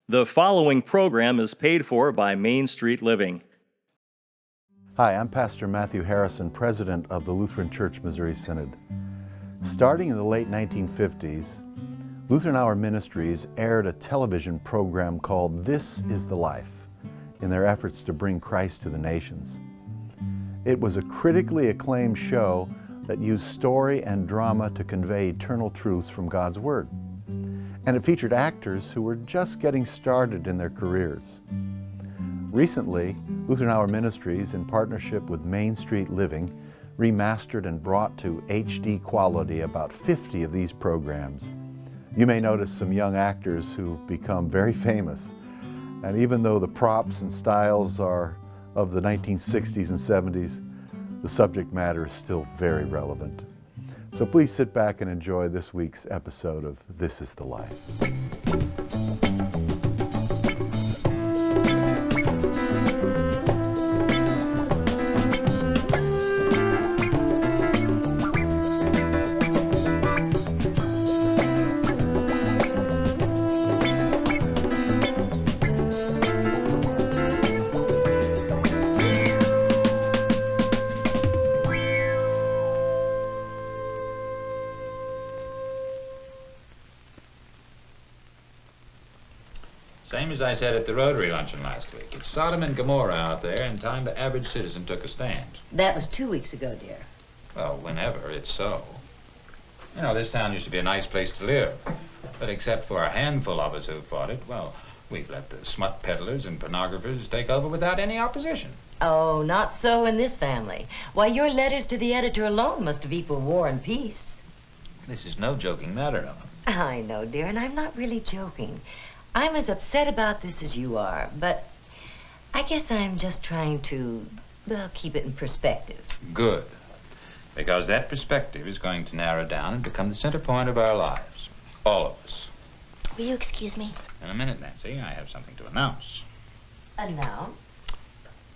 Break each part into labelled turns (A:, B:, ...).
A: The following program is paid for by Main Street Living.
B: Hi, I'm Pastor Matthew Harrison, president of the Lutheran Church Missouri Synod. Starting in the late 1950s, Lutheran Hour Ministries aired a television program called This is the Life in their efforts to bring Christ to the nations. It was a critically acclaimed show that used story and drama to convey eternal truths from God's Word. And it featured actors who were just getting started in their careers. Recently, Lutheran Hour Ministries, in partnership with Main Street Living, remastered and brought to HD quality about 50 of these programs. You may notice some young actors who've become very famous. And even though the props and styles are of the 1960s and 70s, the subject matter is still very relevant. So please sit back and enjoy this week's episode of This is the Life.
C: Same as I said at the Rotary luncheon last week. It's Sodom and Gomorrah out there, and time the average citizen took a stand.
D: That was 2 weeks ago, dear.
C: Well, whenever, it's so. You know, this town used to be a nice place to live. But except for a handful of us who fought it, well, we've let the smut peddlers and pornographers take over without any opposition.
D: Oh, not so in this family. Why, your letters to the editor alone must have equaled war and peace.
C: This is no joking matter, Ellen.
D: I know, dear, and I'm not really joking. I'm as upset about this as you are, but I guess I'm just trying to, well, keep it in perspective.
C: Good. Because that perspective is going to narrow down and become the center point of our lives. All of us.
E: Will you excuse me?
C: In a minute, Nancy, I have something to announce.
D: Announce?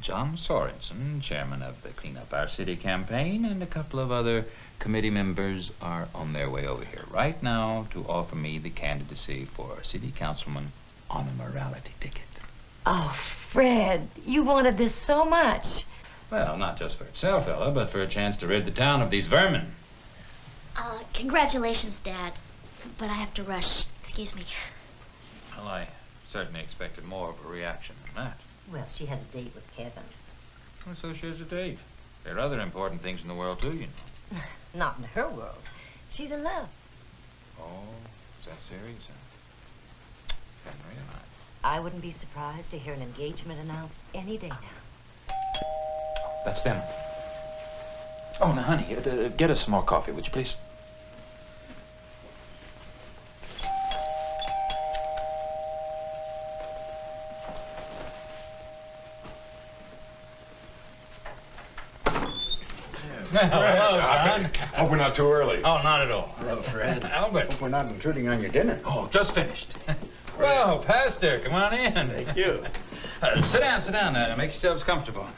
C: John Sorensen, chairman of the Clean Up Our City campaign, and a couple of other committee members are on their way over here right now to offer me the candidacy for city councilman on a morality ticket.
D: Oh, Fred, you wanted this so much.
C: Well, not just for itself, Ella, but for a chance to rid the town of these vermin.
E: Congratulations, Dad. But I have to rush. Excuse me.
C: Well, I certainly expected more of a reaction than that.
D: Well, she has a date with Kevin.
C: Well, so she has a date. There are other important things in the world, too, you know.
D: Not in her world. She's in love.
C: Oh, is that serious? Hadn't realized.
D: I wouldn't be surprised to hear an engagement announced any day now.
C: That's them. Oh, now, honey, get us some more coffee, would you, please?
F: Well, hello, John.
G: Hope we're not too early.
C: Oh, not at all.
F: Hello, Fred.
C: Albert.
F: Hope we're not intruding on your dinner.
C: Oh, just finished. Well, Pastor, come on in.
G: Thank you.
C: Sit down. Make yourselves comfortable.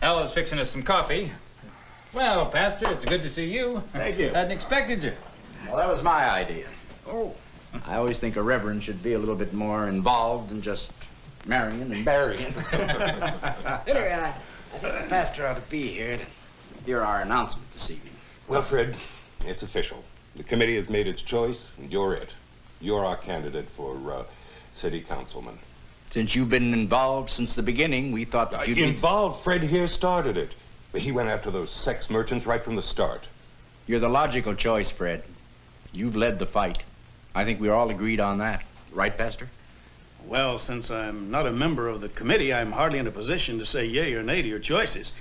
C: Ella's fixing us some coffee. Well, Pastor, it's good to see you.
F: Thank you.
C: Hadn't expected you.
F: Well, that was my idea.
C: Oh.
F: I always think a reverend should be a little bit more involved than just marrying and burying. Anyway, I think the pastor ought to be here to hear our announcement this evening.
G: Well, Fred, it's official. The committee has made its choice, and you're it. You're our candidate for city councilman.
F: Since you've been involved since the beginning, we thought that you'd be...
G: Involved? Fred here started it. He went after those sex merchants right from the start.
F: You're the logical choice, Fred. You've led the fight. I think we're all agreed on that. Right, Pastor?
H: Well, since I'm not a member of the committee, I'm hardly in a position to say yea or nay to your choices.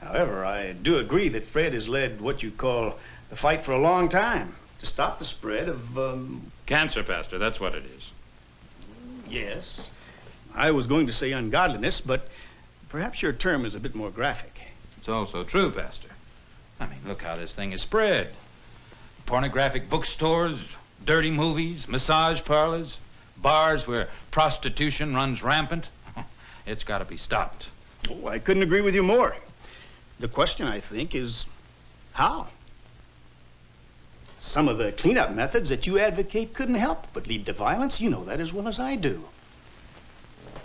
H: However, I do agree that Fred has led what you call the fight for a long time to stop the spread of,
C: Cancer, Pastor, that's what it is.
H: Yes. I was going to say ungodliness, but perhaps your term is a bit more graphic.
C: It's also true, Pastor. I mean, look how this thing is spread. Pornographic bookstores, dirty movies, massage parlors, bars where prostitution runs rampant. It's got to be stopped.
H: Oh, I couldn't agree with you more. The question, I think, is how? Some of the cleanup methods that you advocate couldn't help but lead to violence. You know that as well as I do.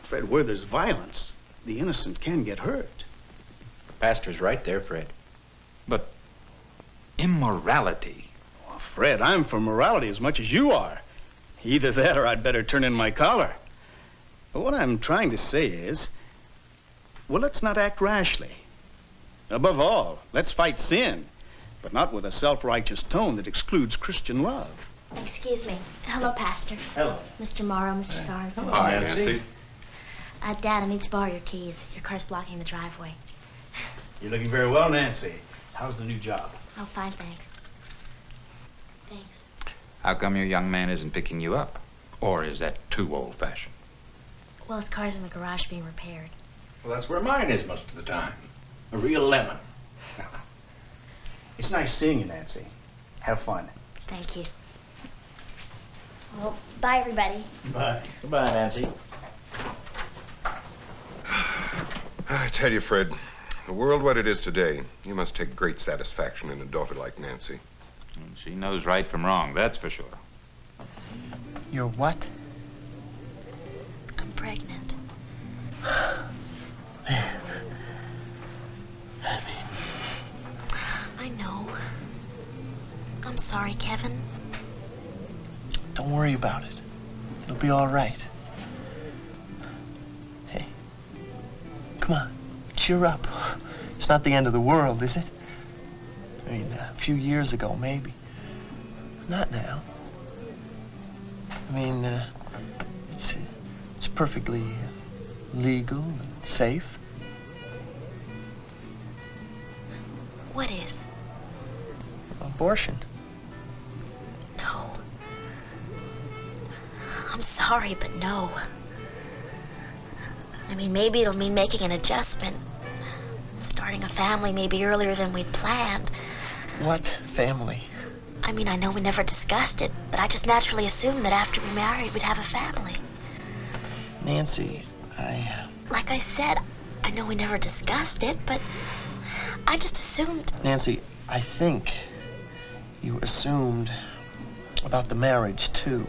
H: Fred, where there's violence, the innocent can get hurt.
F: Pastor's right there, Fred.
C: But immorality.
H: Well, Fred, I'm for morality as much as you are. Either that or I'd better turn in my collar. But what I'm trying to say is, well, let's not act rashly. Above all, let's fight sin, but not with a self-righteous tone that excludes Christian love.
E: Excuse me. Hello, Pastor.
H: Hello.
E: Mr. Morrow, Mr. Sorensen.
G: Hi, Nancy.
E: Dad, I need to borrow your keys. Your car's blocking the driveway.
H: You're looking very well, Nancy. How's the new job?
E: Oh, fine, thanks. Thanks.
C: How come your young man isn't picking you up? Or is that too old-fashioned?
E: Well, his car's in the garage being repaired.
F: Well, that's where mine is most of the time. A real lemon.
H: It's nice seeing you, Nancy. Have fun.
E: Thank you. Well, bye, everybody.
H: Bye.
F: Goodbye, Nancy.
G: I tell you, Fred, the world what it is today, you must take great satisfaction in a daughter like Nancy.
C: She knows right from wrong, that's for sure.
I: You're what?
E: I'm pregnant. I know. I'm sorry, Kevin.
I: Don't worry about it. It'll be all right. Hey, come on, cheer up. It's not the end of the world, is it? I mean, a few years ago, maybe. Not now. I mean, it's perfectly legal and safe.
E: What is?
I: Abortion.
E: No. I'm sorry, but no. I mean, maybe it'll mean making an adjustment. Starting a family maybe earlier than we'd planned.
I: What family?
E: I mean, I know we never discussed it, but I just naturally assumed that after we married, we'd have a family.
I: Nancy,
E: Like I said, I know we never discussed it, but I just assumed...
I: Nancy, I think you assumed about the marriage, too.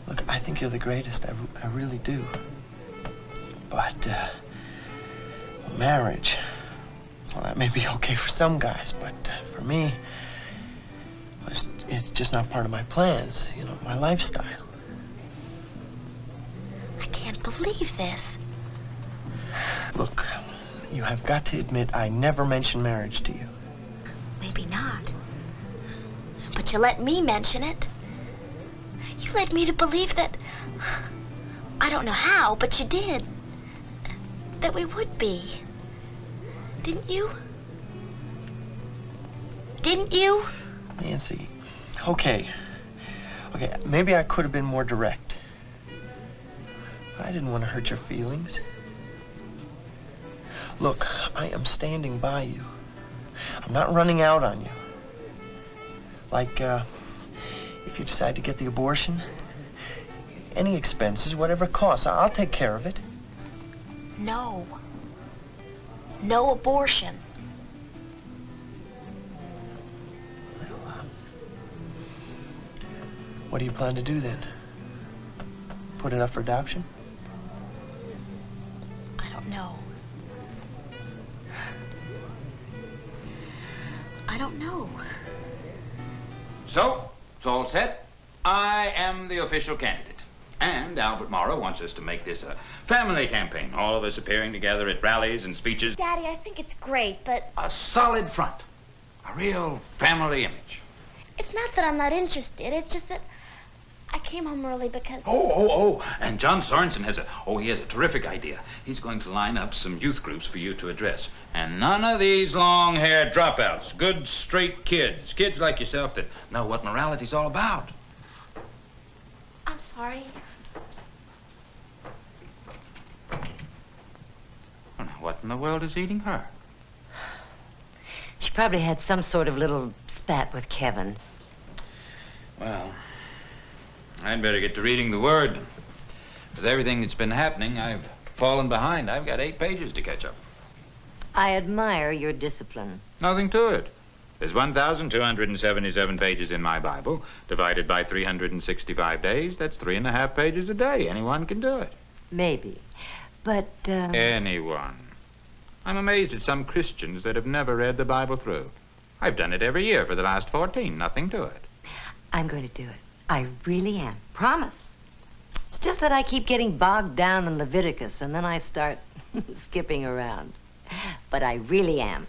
I: Look, I think you're the greatest. I really do. But, marriage, well, that may be okay for some guys, but for me, it's just not part of my plans, you know, my lifestyle.
E: I can't believe this.
I: Look, you have got to admit I never mentioned marriage to you.
E: Maybe not. But you let me mention it. You led me to believe that... I don't know how, but you did. That we would be. Didn't you? Didn't you?
I: Nancy, okay, maybe I could have been more direct. I didn't want to hurt your feelings. Look, I am standing by you. I'm not running out on you. Like, if you decide to get the abortion, any expenses, whatever it costs, I'll take care of it.
E: No. No abortion.
I: What do you plan to do then? Put it up for adoption?
E: I don't know. I don't know.
C: So, it's all set. I am the official candidate. And Albert Morrow wants us to make this a family campaign. All of us appearing together at rallies and speeches.
E: Daddy, I think it's great, but...
C: A solid front. A real family image.
E: It's not that I'm not interested. It's just that I came home early because...
C: Oh. And John Sorensen has he has a terrific idea. He's going to line up some youth groups for you to address. And none of these long-haired dropouts. Good, straight kids. Kids like yourself that know what morality's all about.
E: I'm sorry.
C: Well, now, what in the world is eating her?
D: She probably had some sort of little spat with Kevin.
C: Well, I'd better get to reading the Word. With everything that's been happening, I've fallen behind. I've got 8 pages to catch up.
D: I admire your discipline.
C: Nothing to it. There's 1,277 pages in my Bible. Divided by 365 days, that's 3.5 pages a day. Anyone can do it.
D: Maybe. But,
C: Anyone. I'm amazed at some Christians that have never read the Bible through. I've done it every year for the last 14. Nothing to it.
D: I'm going to do it. I really am. Promise. It's just that I keep getting bogged down in Leviticus, and then I start skipping around. But I really am.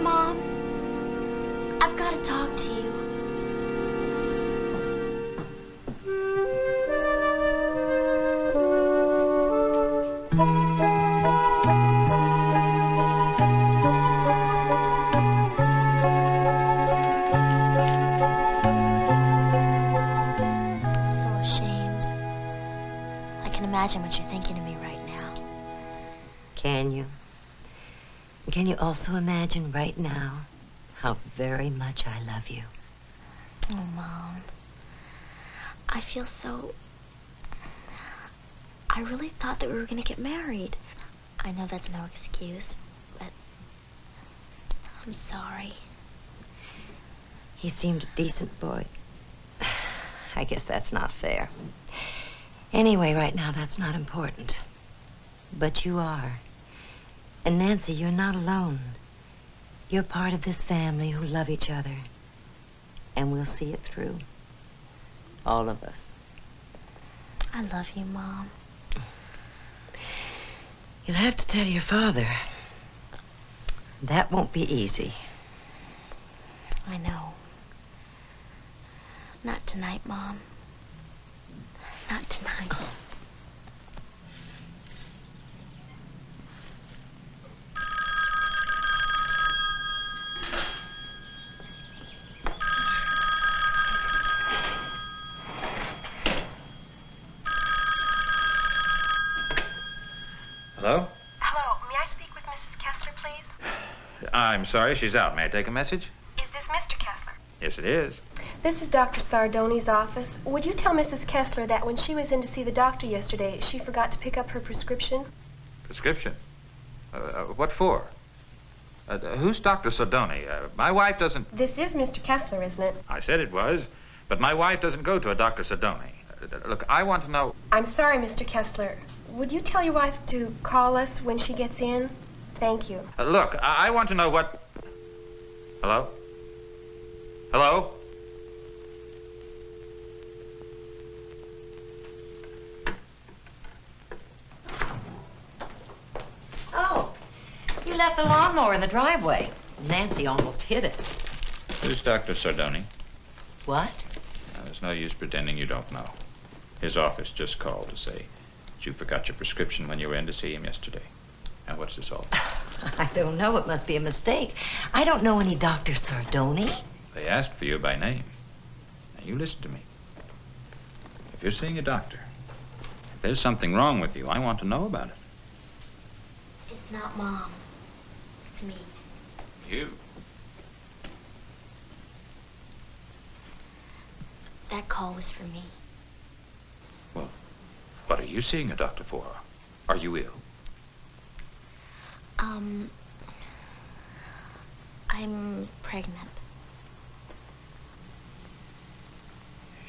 E: Mom, I've got to talk to you. I'm so ashamed. I can imagine what you're thinking of me right now.
D: Can you? Can you also imagine right now how very much I love you?
E: Oh, Mom. I feel so... I really thought that we were going to get married. I know that's no excuse, but... I'm sorry.
D: He seemed a decent boy. I guess that's not fair. Anyway, right now, that's not important. But you are. And Nancy, you're not alone. You're part of this family who love each other. And we'll see it through. All of us.
E: I love you, Mom.
D: You'll have to tell your father. That won't be easy.
E: I know. Not tonight, Mom. Not tonight.
C: Hello?
J: Hello, may I speak with Mrs. Kessler, please?
C: I'm sorry, she's out. May I take a message?
J: Is this Mr. Kessler?
C: Yes, it is.
J: This is Dr. Sardoni's office. Would you tell Mrs. Kessler that when she was in to see the doctor yesterday, she forgot to pick up her prescription?
C: Prescription? What for? Who's Dr. Sardoni? My wife doesn't...
J: This is Mr. Kessler, isn't it?
C: I said it was, but my wife doesn't go to a Dr. Sardoni. Look, I want to know...
J: I'm sorry, Mr. Kessler. Would you tell your wife to call us when she gets in? Thank you.
C: Look, I want to know what... Hello? Hello?
D: Oh, you left the lawnmower in the driveway. Nancy almost hit it.
C: Who's Dr. Sardoni?
D: What?
C: There's no use pretending you don't know. His office just called to say that you forgot your prescription when you were in to see him yesterday. And what's this all about?
D: I don't know. It must be a mistake. I don't know any Dr. Sardoni.
C: They asked for you by name. Now, you listen to me. If you're seeing a doctor, if there's something wrong with you, I want to know about it.
E: It's not Mom. It's me.
C: You?
E: That call was for me.
C: Well, what are you seeing a doctor for? Are you ill?
E: I'm pregnant.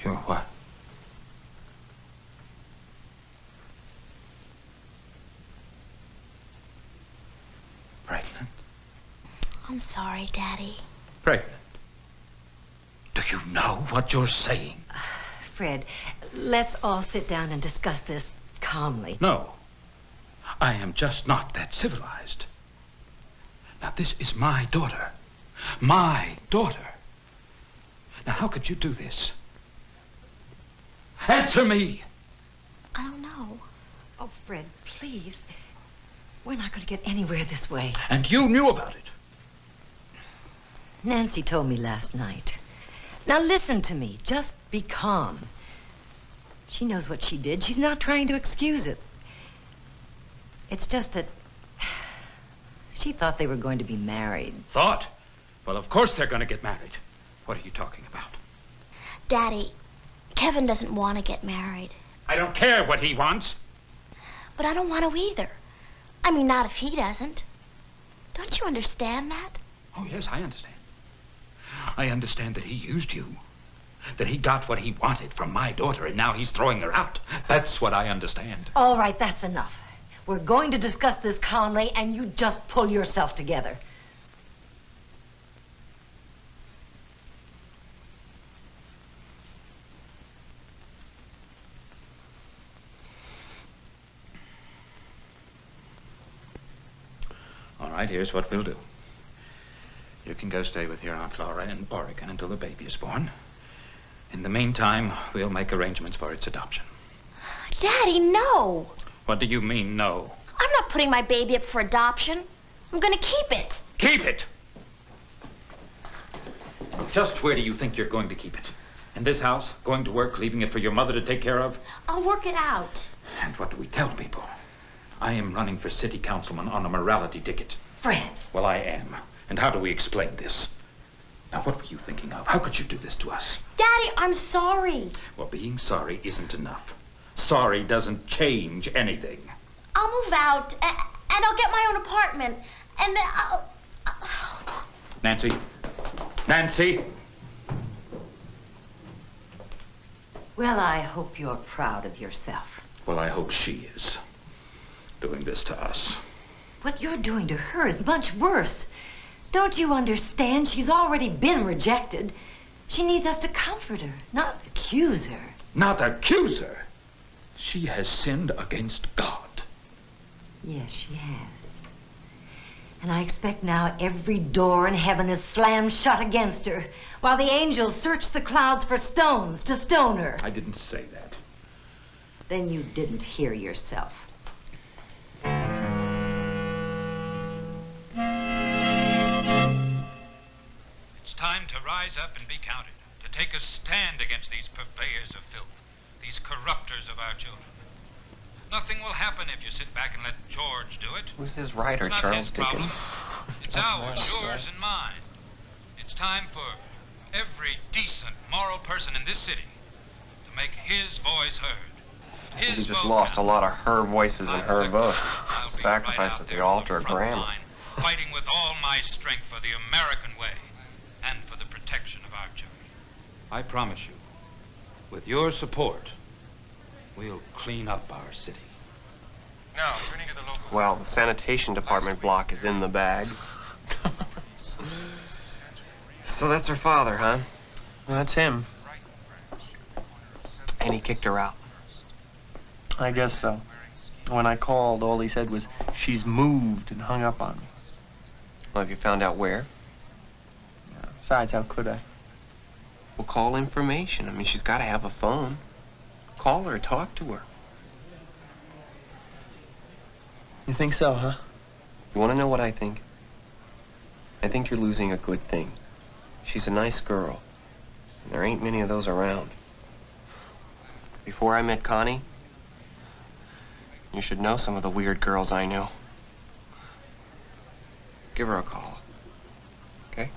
C: You're what? Pregnant?
E: I'm sorry, Daddy.
C: Pregnant? Do you know what you're saying?
D: Fred, let's all sit down and discuss this calmly.
C: No. I am just not that civilized. Now, this is my daughter. My daughter. Now, how could you do this? Answer me!
D: Oh, Fred, please. We're not going to get anywhere this way.
C: And you knew about it.
D: Nancy told me last night. Now listen to me. Just be calm. She knows what she did. She's not trying to excuse it. It's just that she thought they were going to be married.
C: Thought? Well, of course they're going to get married. What are you talking about?
E: Daddy, Kevin doesn't want to get married.
C: I don't care what he wants.
E: But I don't want to either. I mean, not if he doesn't. Don't you understand that?
C: Oh, yes, I understand. I understand that he used you. That he got what he wanted from my daughter, and now he's throwing her out. That's what I understand.
D: All right, that's enough. We're going to discuss this calmly, and you just pull yourself together.
C: All right, here's what we'll do. You can go stay with your Aunt Laura in Oregon until the baby is born. In the meantime, we'll make arrangements for its adoption.
E: Daddy, no.
C: What do you mean, no?
E: I'm not putting my baby up for adoption. I'm going to keep it.
C: Keep it! Just where do you think you're going to keep it? In this house? Going to work, leaving it for your mother to take care of?
E: I'll work it out.
C: And what do we tell people? I am running for city councilman on a morality ticket.
D: Fred.
C: Well, I am. And how do we explain this? Now, what were you thinking of? How could you do this to us?
E: Daddy, I'm sorry.
C: Well, being sorry isn't enough. Sorry doesn't change anything.
E: I'll move out, and I'll get my own apartment, and then I'll...
C: Nancy? Nancy?
D: Well, I hope you're proud of yourself.
C: Well, I hope she is. Doing this to us.
D: What you're doing to her is much worse. Don't you understand? She's already been rejected. She needs us to comfort her, not accuse her.
C: Not accuse her? She has sinned against God.
D: Yes, she has. And I expect now every door in heaven is slammed shut against her, while the angels search the clouds for stones to stone her.
C: I didn't say that.
D: Then you didn't hear yourself.
K: It's time to rise up and be counted, to take a stand against these purveyors of filth, these corrupters of our children. Nothing will happen if you sit back and let George do it.
I: Who's his writer,
K: It's not
I: Charles
K: his problem.
I: Dickens?
K: It's ours, yours, and mine. It's time for every decent, moral person in this city to make his voice heard.
I: He
K: His
I: just
K: vote
I: lost a
K: counts.
I: lot of her voices and her votes.
K: I'll be
I: Sacrifice
K: right
I: at
K: out
I: the
K: there on
I: altar of
K: front
I: grammar.
K: line, fighting with all my strength for the American way and for the protection of our children. I promise you, with your support, we'll clean up our city.
L: Now, turning to the local...
I: Well, the sanitation department block is in the bag. So that's her father, huh?
M: Well, that's him.
I: And he kicked her out.
M: I guess so. When I called, all he said was, "She's moved," and hung up on me.
I: Well, have you found out where?
M: Besides, how could I?
I: Well, call information. I mean, she's got to have a phone. Call her, talk to her.
M: You think so, huh?
I: You want to know what I think? I think you're losing a good thing. She's a nice girl. And there ain't many of those around. Before I met Connie, you should know some of the weird girls I knew. Give her a call. Okay?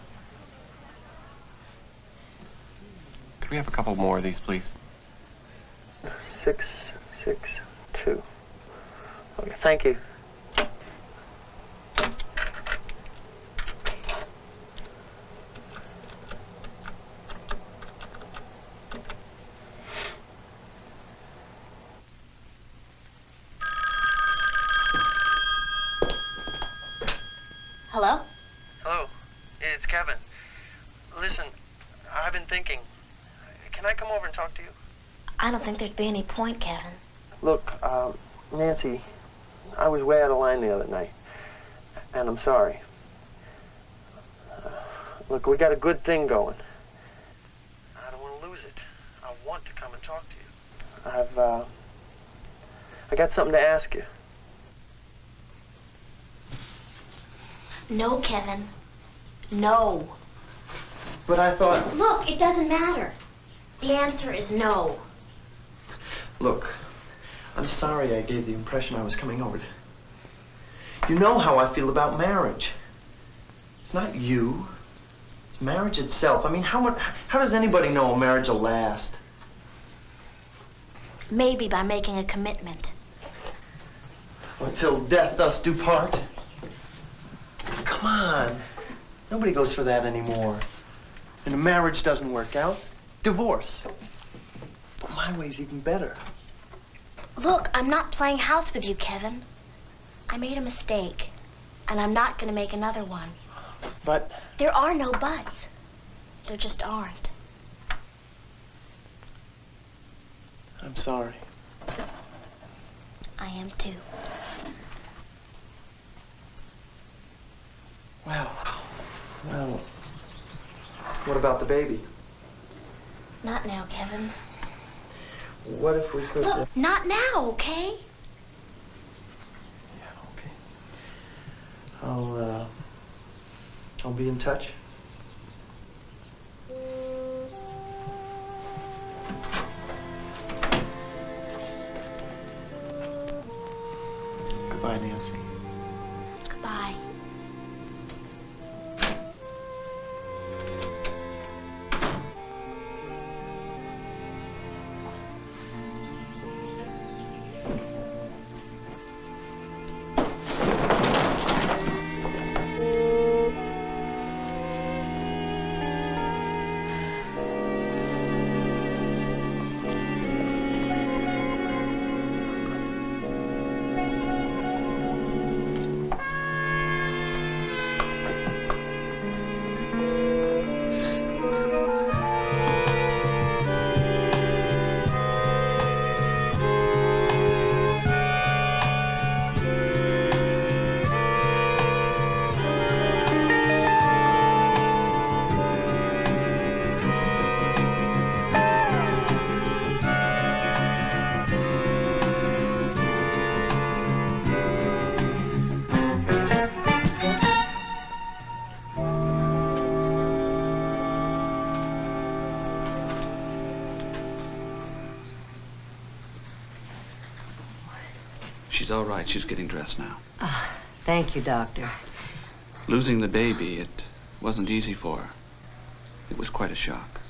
I: Could we have a couple more of these, please?
M: 662. Okay, thank you.
E: Hello?
M: Hello. Yeah, it's Kevin. Listen, I've been thinking. Can I come over and talk to you?
E: I don't think there'd be any point, Kevin.
M: Look, Nancy, I was way out of line the other night. And I'm sorry. Look, we got a good thing going. I don't want to lose it. I want to come and talk to you.
I: I got something to ask you.
E: No, Kevin. No.
I: But I thought...
E: Look, it doesn't matter. The answer is no.
I: Look, I'm sorry I gave the impression I was coming over to... You know how I feel about marriage. It's not you. It's marriage itself. I mean, how does anybody know a marriage will last?
E: Maybe by making a commitment.
I: Until death us do part. Come on. Nobody goes for that anymore. And a marriage doesn't work out, divorce. But my way's even better.
E: Look, I'm not playing house with you, Kevin. I made a mistake, and I'm not going to make another one.
I: But...
E: There are no buts. There just aren't.
I: I'm sorry.
E: I am too.
I: Well, what about the baby?
E: Not now, Kevin.
I: What if we could...
E: Look, not now, okay?
I: I'll be in touch. Goodbye, Nancy.
E: Goodbye.
N: She's all right. She's getting dressed now.
D: Thank you, Doctor.
N: Losing the baby, it wasn't easy for her. It was quite a shock.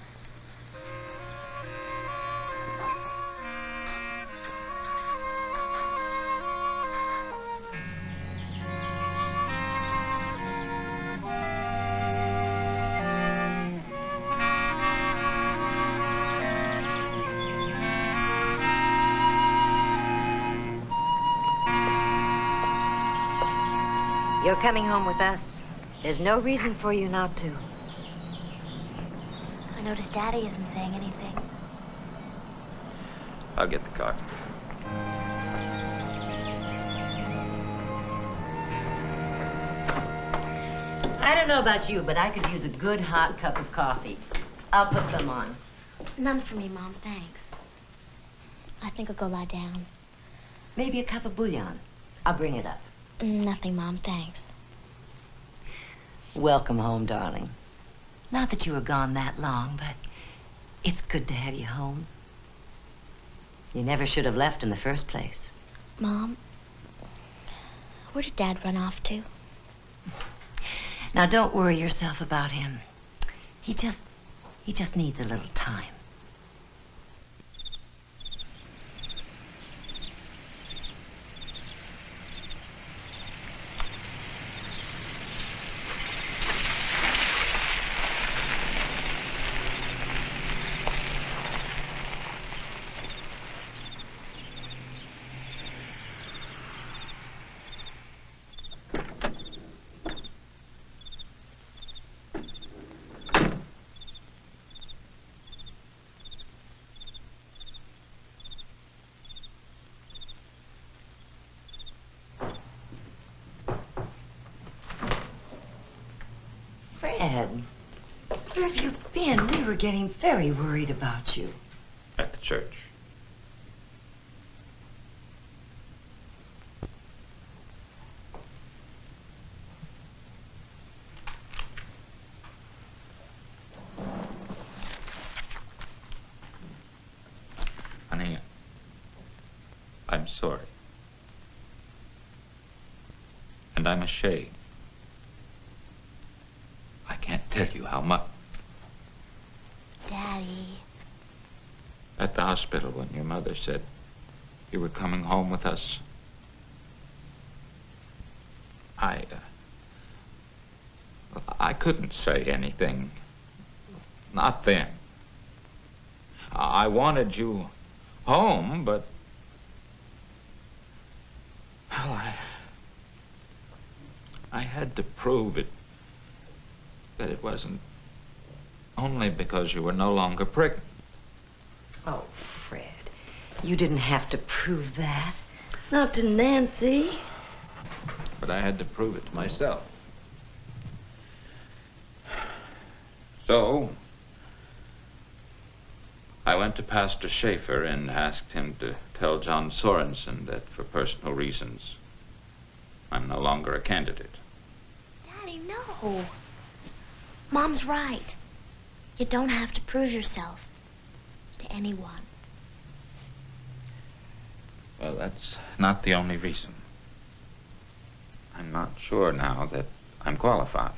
D: You're coming home with us. There's no reason for you not to.
E: I notice Daddy isn't saying anything.
N: I'll get the car.
D: I don't know about you, but I could use a good hot cup of coffee. I'll put some on.
E: None for me, Mom, thanks. I think I'll go lie down.
D: Maybe a cup of bouillon. I'll bring it up.
E: Nothing, Mom, thanks.
D: Welcome home, darling. Not that you were gone that long, but it's good to have you home. You never should have left in the first place.
E: Mom, where did Dad run off to?
D: Now, don't worry yourself about him. He just needs a little time. Fred, where have you been? We were getting very worried about you.
C: At the church. I'm sorry. And I'm ashamed. I can't tell you how much.
E: Daddy.
C: At the hospital when your mother said you were coming home with us, I couldn't say anything. Not then. I wanted you home, but... Well, I had to prove it, that it wasn't only because you were no longer pregnant.
D: Oh, Fred, you didn't have to prove that. Not to Nancy.
C: But I had to prove it to myself. So, I went to Pastor Schaefer and asked him to tell John Sorensen that for personal reasons, I'm no longer a candidate.
E: Daddy, no. Mom's right. You don't have to prove yourself to anyone.
C: Well, that's not the only reason. I'm not sure now that I'm qualified.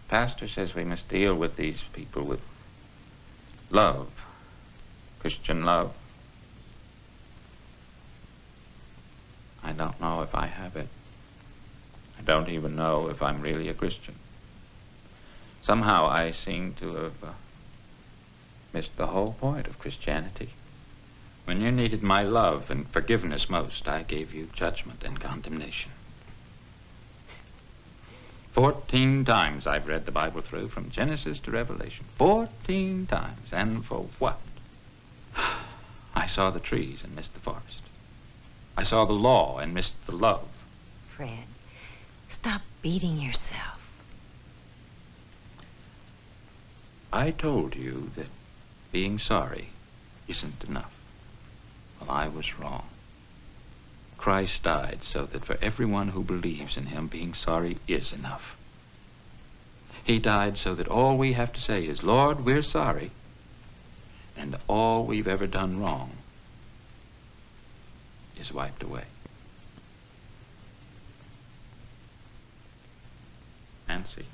C: Pastor says we must deal with these people with love, Christian love. I don't know if I have it. I don't even know if I'm really a Christian. Somehow I seem to have missed the whole point of Christianity. When you needed my love and forgiveness most, I gave you judgment and condemnation. 14 times I've read the Bible through, from Genesis to Revelation. 14 times. And for what? I saw the trees and missed the forest. I saw the law and missed the love.
D: Fred, stop beating yourself.
C: I told you that being sorry isn't enough. Well, I was wrong. Christ died so that for everyone who believes in him, being sorry is enough. He died so that all we have to say is, Lord, we're sorry, and all we've ever done wrong is wiped away. Nancy,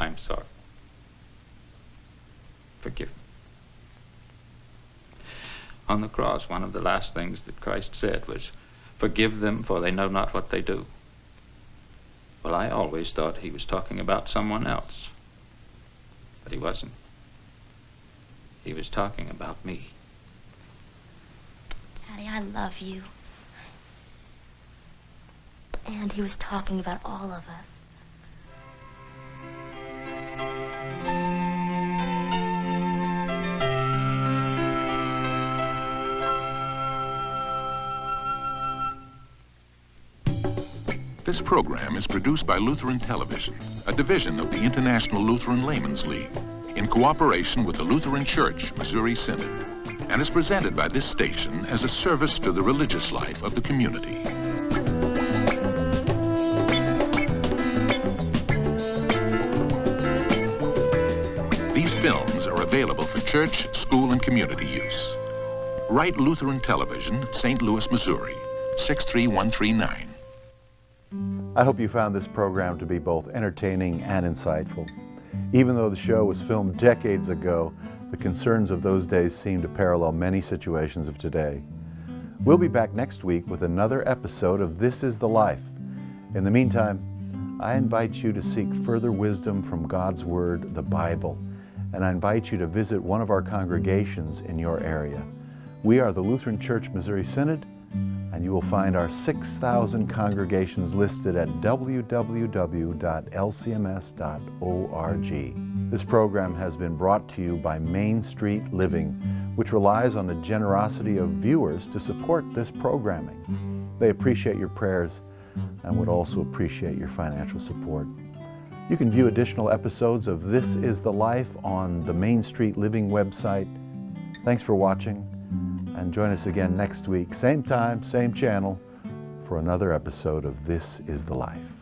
C: I'm sorry. Forgive me. On the cross, one of the last things that Christ said was, forgive them, for they know not what they do. Well, I always thought he was talking about someone else. But he wasn't. He was talking about me.
E: Daddy, I love you. And he was talking about all of us.
O: This program is produced by Lutheran Television, a division of the International Lutheran Laymen's League, in cooperation with the Lutheran Church Missouri Synod, and is presented by this station as a service to the religious life of the community. These films are available for church, school, and community use. Write Lutheran Television, St. Louis, Missouri, 63139.
B: I hope you found this program to be both entertaining and insightful. Even though the show was filmed decades ago, the concerns of those days seem to parallel many situations of today. We'll be back next week with another episode of This is the Life. In the meantime, I invite you to seek further wisdom from God's Word, the Bible, and I invite you to visit one of our congregations in your area. We are the Lutheran Church Missouri Synod, and you will find our 6,000 congregations listed at www.lcms.org. This program has been brought to you by Main Street Living, which relies on the generosity of viewers to support this programming. They appreciate your prayers and would also appreciate your financial support. You can view additional episodes of This is the Life on the Main Street Living website. Thanks for watching, and join us again next week, same time, same channel, for another episode of This is the Life.